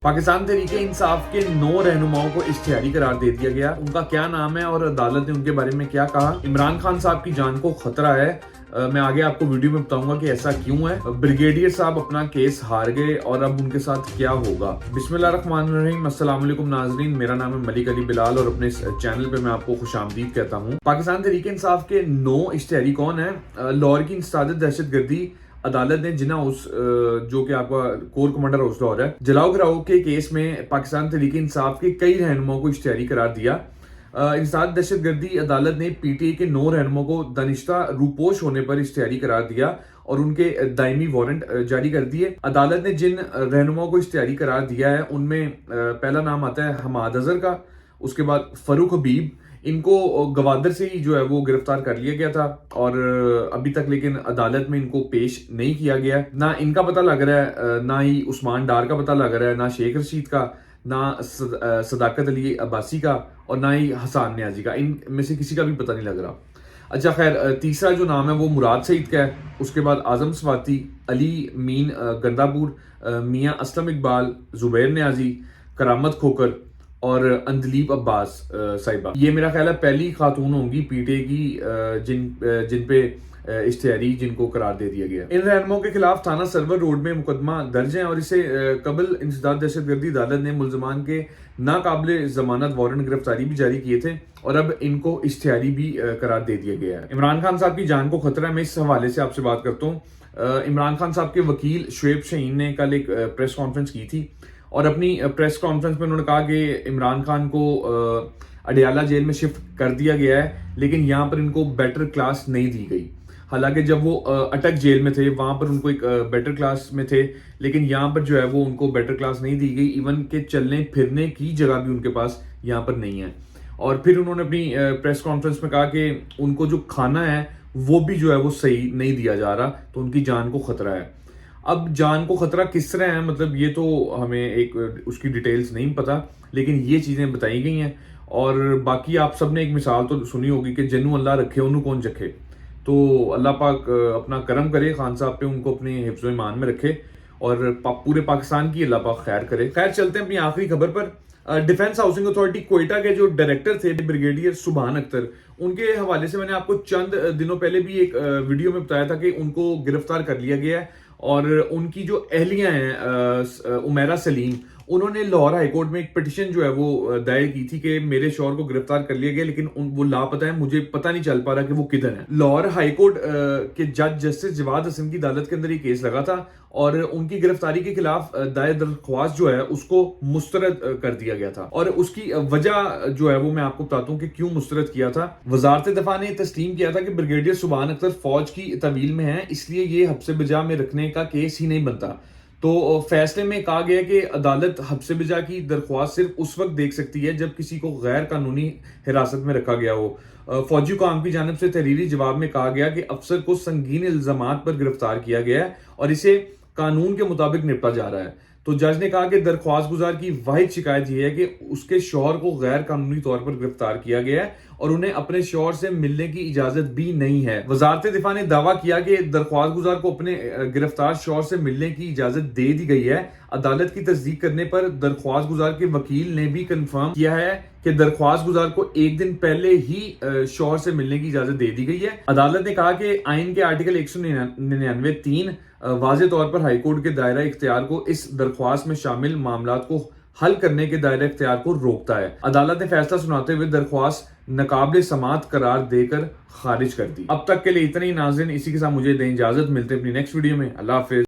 पाकिस्तान तहरीके इंसाफ के 9 रहनुमाओं को इश्तिहारी करार दे दिया गया। उनका क्या नाम है और अदालत ने उनके बारे में क्या कहा। इमरान खान साहब की जान को खतरा है। मैं आगे आपको वीडियो में बताऊंगा कि ऐसा क्यों है। ब्रिगेडियर साहब अपना केस हार गए और अब उनके साथ क्या होगा। बिस्मिल्लाहिर्रहमानिर्रहीम, अस्सलाम वालेकुम नाज़रीन, मेरा नाम है मलिक अली बिलाल और अपने चैनल पे मैं आपको खुशामदीद कहता हूँ। पाकिस्तान तहरीके इंसाफ के 9 इश्तिहारी कौन है? लाहौर की इंसदाद दहशतगर्दी अदालत ने जिना हाउस, जो कि आपका कोर कमांडर हाउस लाहौर है, जलाओ घराओ के केस में पाकिस्तान तहरीके इंसाफ के कई रहनुमाओं को इश्तिहारी करार दिया। इंसदाद दहशतगर्दी अदालत ने पीटीआई के 9 रहनुमाओं को दानिश्ता रूपोश होने पर इश्तिहारी करार दिया और उनके दायमी वारंट जारी कर दिए। अदालत ने जिन रहनुमाओं को इश्तिहारी करार दिया है उनमें पहला नाम आता है हमाद अजहर का, उसके बाद फरूक हबीब। इनको गवादर से ही जो है वो गिरफ्तार कर लिया गया था और अभी तक लेकिन अदालत में इनको पेश नहीं किया गया। ना इनका पता लग रहा है, ना ही उस्मान डार का पता लग रहा है, ना शेख रशीद का, ना सदाकत अली अब्बासी का और ना ही हसान न्याजी का। इन में से किसी का भी पता नहीं लग रहा। अच्छा खैर, तीसरा जो नाम है वो मुराद सईद का है। उसके बाद आजम स्वाति, अली मीन गंदापुर, मियाँ असलम इकबाल, जुबैर न्याजी, करामत खोकर और अंदलीब अब्बास साहिबा। ये मेरा ख्याल है पहली खातून होंगी पीटीआई की जिन पे इश्तिहारी जिनको करार दे दिया गया। इन रहनुमाओं के खिलाफ थाना सरवर रोड में मुकदमा दर्ज है और इसे कबल इंसदाद दहशतगर्दी अदालत ने मुलजमान के नाकाबिले जमानत वारंट गिरफ्तारी भी जारी किए थे और अब इनको इश्तिहारी भी करार दे दिया गया है। इमरान खान साहब की जान को खतरा है, मैं इस हवाले से आपसे बात करता हूँ। इमरान खान साहब के वकील शुएब शहीन ने कल एक प्रेस कॉन्फ्रेंस की थी और अपनी प्रेस कॉन्फ्रेंस में उन्होंने कहा कि इमरान खान को अडियाला जेल में शिफ्ट कर दिया गया है, लेकिन यहाँ पर इनको बेटर क्लास नहीं दी गई। हालांकि जब वो अटक जेल में थे वहां पर उनको एक बेटर क्लास में थे, लेकिन यहाँ पर जो है वो उनको बेटर क्लास नहीं दी गई। इवन के चलने फिरने की जगह भी उनके पास यहाँ पर नहीं है। और फिर उन्होंने अपनी प्रेस कॉन्फ्रेंस में कहा कि उनको जो खाना है वो भी जो है वो सही नहीं दिया जा रहा, तो उनकी जान को खतरा है। अब जान को खतरा किस तरह है, मतलब ये तो हमें एक उसकी डिटेल्स नहीं पता, लेकिन ये चीजें बताई गई हैं। और बाकी आप सबने एक मिसाल तो सुनी होगी कि जन्नू अल्लाह रखे उन्होंने कौन चखे। तो अल्लाह पाक अपना करम करे खान साहब पे, उनको अपने हिफ्ज़ो ईमान में रखे और पूरे पाकिस्तान की अल्लाह पाक खैर करे। खैर चलते हैं अपनी आखिरी खबर पर। डिफेंस हाउसिंग अथॉरिटी क्वेटा के जो डायरेक्टर थे ब्रिगेडियर सुभान अख्तर, उनके हवाले से मैंने आपको चंद दिनों पहले भी एक वीडियो में बताया था कि उनको गिरफ्तार कर लिया गया है और उनकी जो अहलियां हैं उमेरा सलीम, उन्होंने लाहौर हाईकोर्ट में एक पिटिशन जो है वो दायर की थी कि मेरे शौहर को गिरफ्तार कर लिया गया लेकिन वो लापता है, मुझे पता नहीं चल पा रहा कि वो किधर है। लाहौर हाईकोर्ट के जज जस्टिस जवाद हसन की अदालत के अंदर ये केस लगा था और उनकी गिरफ्तारी के खिलाफ दायर दरख्वास्त जो है उसको मुस्तरद कर दिया गया था। और उसकी वजह जो है वो मैं आपको बताता हूँ कि क्यों मुस्तरद किया था। वजारत दफा ने तस्लीम किया था कि ब्रिगेडियर सुभान अख्तर फौज की तवील में है, इसलिए ये हब्से बिजा में रखने का केस ही नहीं बनता। तो फैसले में कहा गया कि अदालत हब्से बिजा की दरख्वास्त सिर्फ उस वक्त देख सकती है जब किसी को गैर कानूनी हिरासत में रखा गया हो। फौजी हुकाम की जानिब से तहरीरी जवाब में कहा गया कि अफसर को संगीन इल्जामात पर गिरफ्तार किया गया है और इसे कानून के मुताबिक निपटा जा रहा है। तो जज ने कहा कि दरख्वास्त गुजार की वाहिद शिकायत यह है कि उसके शौहर को गैर कानूनी तौर पर गिरफ्तार किया गया है और उन्हें अपने शौहर से मिलने की इजाजत भी नहीं है। वजारत दिफा ने दावा किया कि दरख्वास्त गुजार को अपने गिरफ्तार शौहर से मिलने की इजाजत दे दी गई है। अदालत की तस्दीक करने पर दरख्वास्त गुजार के वकील ने भी कंफर्म किया है कि दरख्वास्त गुजार को एक दिन पहले ही शौहर से मिलने की इजाजत दे दी गई है। अदालत ने कहा कि आइन के आर्टिकल 199(3) वाज़े तौर पर हाईकोर्ट के दायरा इख्तियार को इस दरख्वास्त में शामिल मामलात को हल करने के दायरा इख्तियार को रोकता है। अदालत ने फैसला सुनाते हुए दरख्वास्त नाकाबिले समात करार देकर खारिज कर दी। अब तक के लिए इतना ही नाज़रीन, इसी के साथ मुझे दें इजाजत, मिलते हैं अपनी नेक्स्ट वीडियो में। अल्लाह हाफिज।